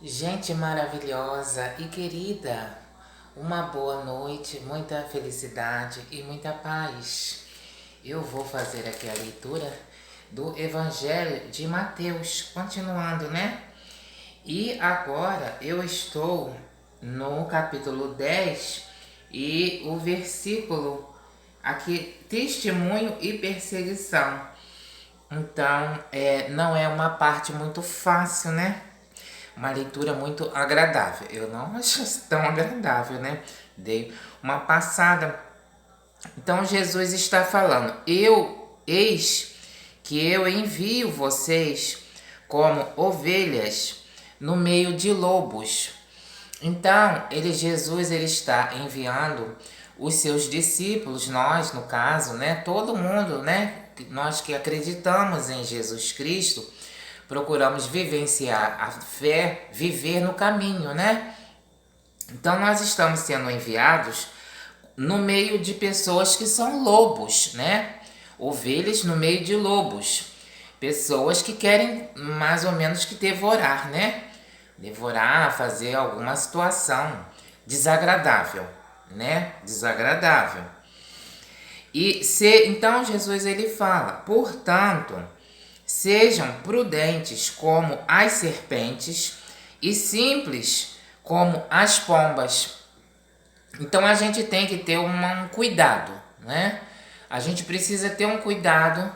Gente maravilhosa e querida, uma boa noite, muita felicidade e muita paz. Eu vou fazer aqui a leitura do Evangelho de Mateus, continuando, né? E agora eu estou no capítulo 10 e o versículo aqui, testemunho e perseguição. Então, não é uma parte muito fácil, né? Uma leitura muito agradável. Eu não acho tão agradável, né? Dei uma passada. Então Jesus está falando: eis que eu envio vocês como ovelhas no meio de lobos. Então, Jesus, ele está enviando os seus discípulos, nós, no caso, né? Todo mundo, né? Nós que acreditamos em Jesus Cristo, procuramos vivenciar a fé, viver no caminho, né? Então nós estamos sendo enviados no meio de pessoas que são lobos, né? Ovelhas no meio de lobos. Pessoas que querem mais ou menos que devorar, né? Devorar, fazer alguma situação desagradável, né? Desagradável. Então Jesus ele fala: portanto, sejam prudentes como as serpentes e simples como as pombas. Então a gente tem que ter um cuidado, né? A gente precisa ter um cuidado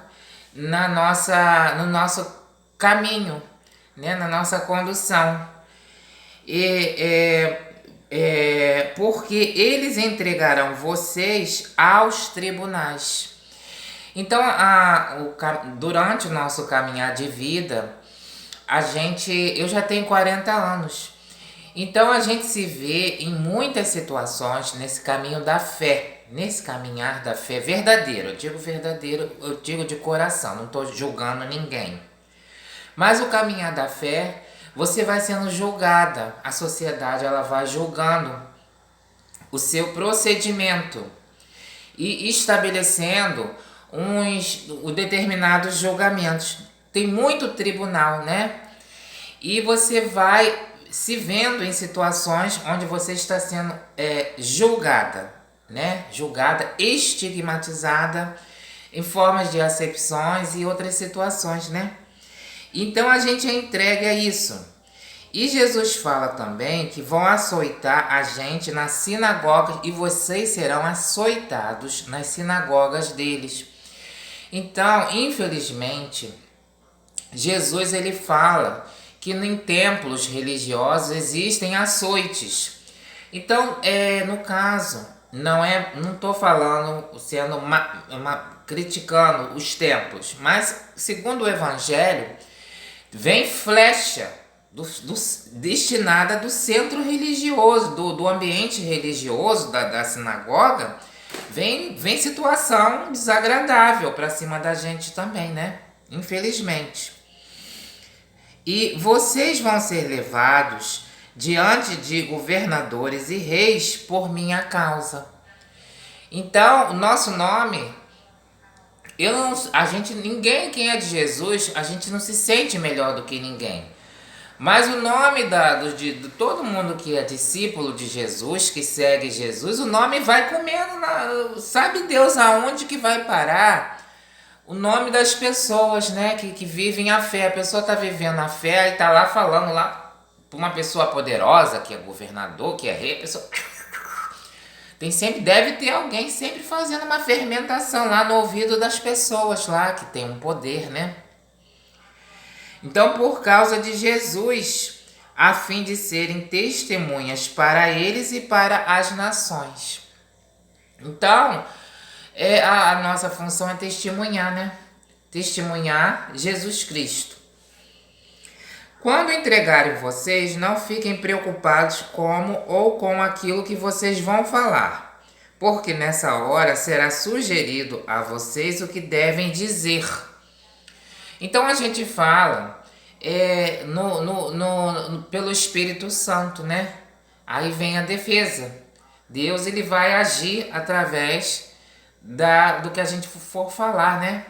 no nosso caminho, né? Na nossa condução. Porque eles entregarão vocês aos tribunais. Então, durante o nosso caminhar de vida, eu já tenho 40 anos. Então, a gente se vê em muitas situações nesse caminho da fé, nesse caminhar da fé verdadeiro. Eu digo verdadeiro, eu digo de coração, não estou julgando ninguém. Mas o caminhar da fé, você vai sendo julgada, a sociedade ela vai julgando o seu procedimento e estabelecendo os determinados julgamentos. Tem muito tribunal, né? E você vai se vendo em situações onde você está sendo julgada, né? Julgada, estigmatizada em formas de acepções e outras situações, né? Então a gente é entregue a isso. E Jesus fala também que vão açoitar a gente nas sinagogas e vocês serão açoitados nas sinagogas deles. Então, infelizmente, Jesus ele fala que em templos religiosos existem açoites. Então, no caso, não estou falando criticando os templos, mas segundo o Evangelho, vem flecha destinada do centro religioso, do ambiente religioso da sinagoga, vem situação desagradável para cima da gente também, né? Infelizmente. E vocês vão ser levados diante de governadores e reis por minha causa. Então, o nosso nome, ninguém quem é de Jesus, a gente não se sente melhor do que ninguém. Mas o nome de todo mundo que é discípulo de Jesus, que segue Jesus, o nome vai comendo, sabe Deus aonde que vai parar o nome das pessoas, né, que vivem a fé. A pessoa está vivendo a fé e está lá falando lá para uma pessoa poderosa, que é governador, que é rei, a pessoa... deve ter alguém sempre fazendo uma fermentação lá no ouvido das pessoas lá, que tem um poder, né? Então, por causa de Jesus, a fim de serem testemunhas para eles e para as nações. Então, a nossa função é testemunhar, né? Testemunhar Jesus Cristo. Quando entregarem vocês, não fiquem preocupados como ou com aquilo que vocês vão falar, porque nessa hora será sugerido a vocês o que devem dizer. Então a gente fala pelo Espírito Santo, né? Aí vem a defesa. Deus ele vai agir através do que a gente for falar, né?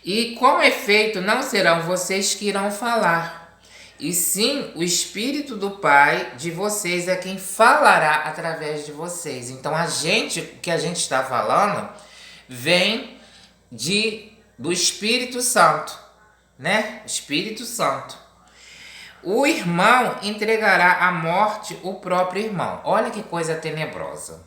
E com efeito não serão vocês que irão falar, e sim o Espírito do Pai de vocês é quem falará através de vocês. Então o que a gente está falando vem do Espírito Santo, né? Espírito Santo. O irmão entregará à morte o próprio irmão. Olha que coisa tenebrosa.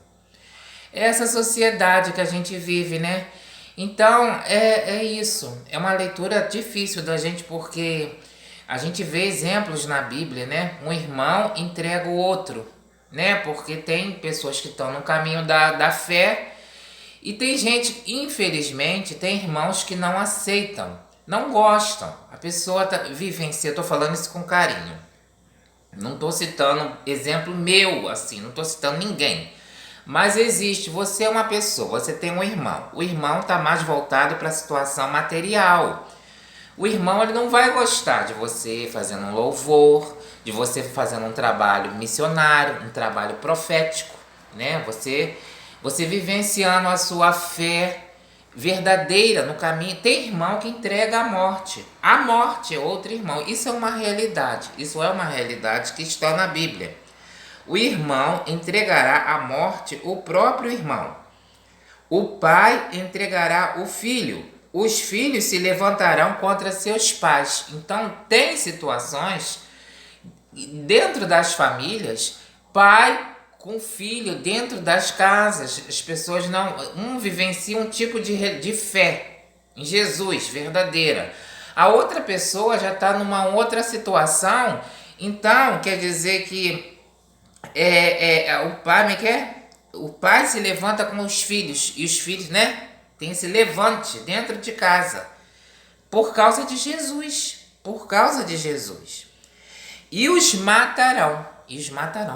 Essa sociedade que a gente vive, né? Então, é isso. É uma leitura difícil da gente, porque a gente vê exemplos na Bíblia, né? Um irmão entrega o outro, né? Porque tem pessoas que estão no caminho da fé e tem gente, infelizmente, tem irmãos que não aceitam, não gostam. A pessoa vivencia, eu tô falando isso com carinho. Não tô citando exemplo meu, assim, não tô citando ninguém. Mas existe, você é uma pessoa, você tem um irmão. O irmão está mais voltado para a situação material. O irmão ele não vai gostar de você fazendo um louvor, de você fazendo um trabalho missionário, um trabalho profético, né? Você vivenciando a sua fé verdadeira no caminho. Tem irmão que entrega a morte. A morte é outro irmão. Isso é uma realidade. Isso é uma realidade que está na Bíblia. O irmão entregará à morte o próprio irmão. O pai entregará o filho. Os filhos se levantarão contra seus pais. Então, tem situações dentro das famílias, pai com filho, dentro das casas. As pessoas não vivenciam um tipo de fé em Jesus, verdadeira. A outra pessoa já está numa outra situação. Então, quer dizer que o pai se levanta com os filhos, e os filhos, né, tem esse levante dentro de casa, por causa de Jesus, e os matarão,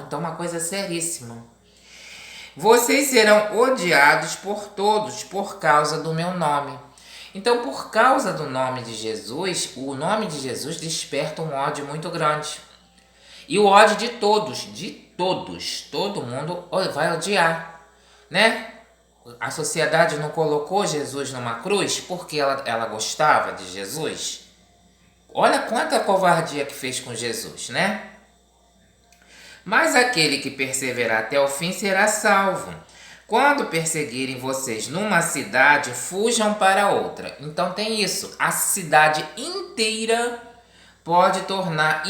então uma coisa seríssima. Vocês serão odiados por todos, por causa do meu nome. Então, por causa do nome de Jesus, o nome de Jesus desperta um ódio muito grande. E o ódio de todos, todo mundo vai odiar, né? A sociedade não colocou Jesus numa cruz porque ela gostava de Jesus. Olha quanta covardia que fez com Jesus, né? Mas aquele que perseverar até o fim será salvo. Quando perseguirem vocês numa cidade, fujam para outra. Então tem isso, a cidade inteira pode tornar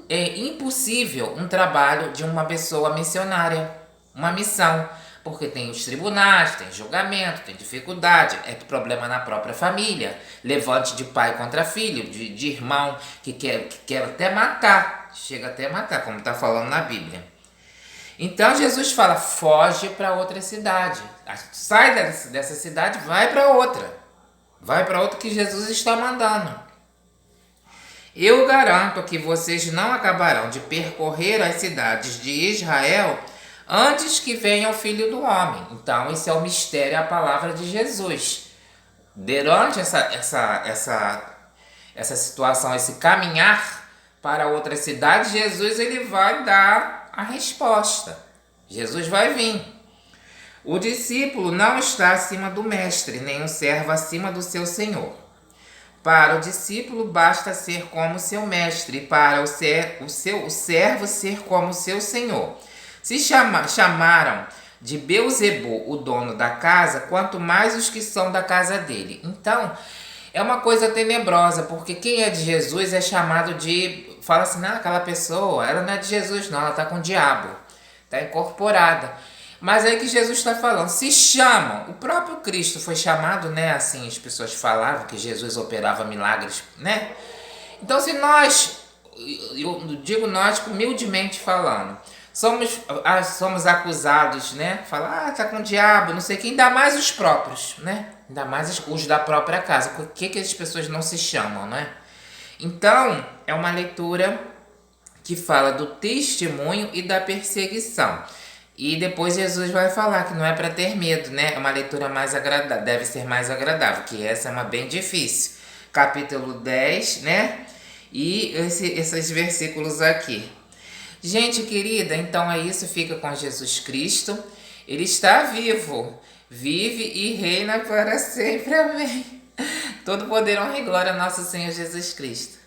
impossível um trabalho de uma pessoa missionária, uma missão, porque tem os tribunais, tem julgamento, tem dificuldade, é problema na própria família, levante de pai contra filho, de irmão que quer até matar, chega até a matar, como está falando na Bíblia. Então Jesus fala, foge para outra cidade, sai dessa cidade, vai para outra que Jesus está mandando. Eu garanto que vocês não acabarão de percorrer as cidades de Israel antes que venha o Filho do Homem. Então, esse é o mistério, a palavra de Jesus. Durante essa situação, esse caminhar para outra cidade, Jesus ele vai dar a resposta. Jesus vai vir. O discípulo não está acima do mestre, nem o servo acima do seu senhor. Para o discípulo basta ser como seu mestre, e para o servo ser como seu senhor. Se chamaram de Beelzebul o dono da casa, quanto mais os que são da casa dele. Então, é uma coisa tenebrosa, porque quem é de Jesus é chamado de... Fala assim, não, aquela pessoa, ela não é de Jesus não, ela está com o diabo, está incorporada. Mas aí que Jesus está falando, se chamam, o próprio Cristo foi chamado, né, assim, as pessoas falavam que Jesus operava milagres, né? Então se nós, eu digo nós humildemente falando, somos acusados, né, falar, tá com o diabo, não sei quem, ainda mais os próprios, né, ainda mais os da própria casa, por que as pessoas não se chamam, né? Então, é uma leitura que fala do testemunho e da perseguição. E depois Jesus vai falar que não é para ter medo, né? É uma leitura mais agradável, deve ser mais agradável, que essa é uma bem difícil. Capítulo 10, né? E esses versículos aqui. Gente querida, então é isso, fica com Jesus Cristo. Ele está vivo, vive e reina para sempre, amém. Todo poder, honra e glória ao nosso Senhor Jesus Cristo.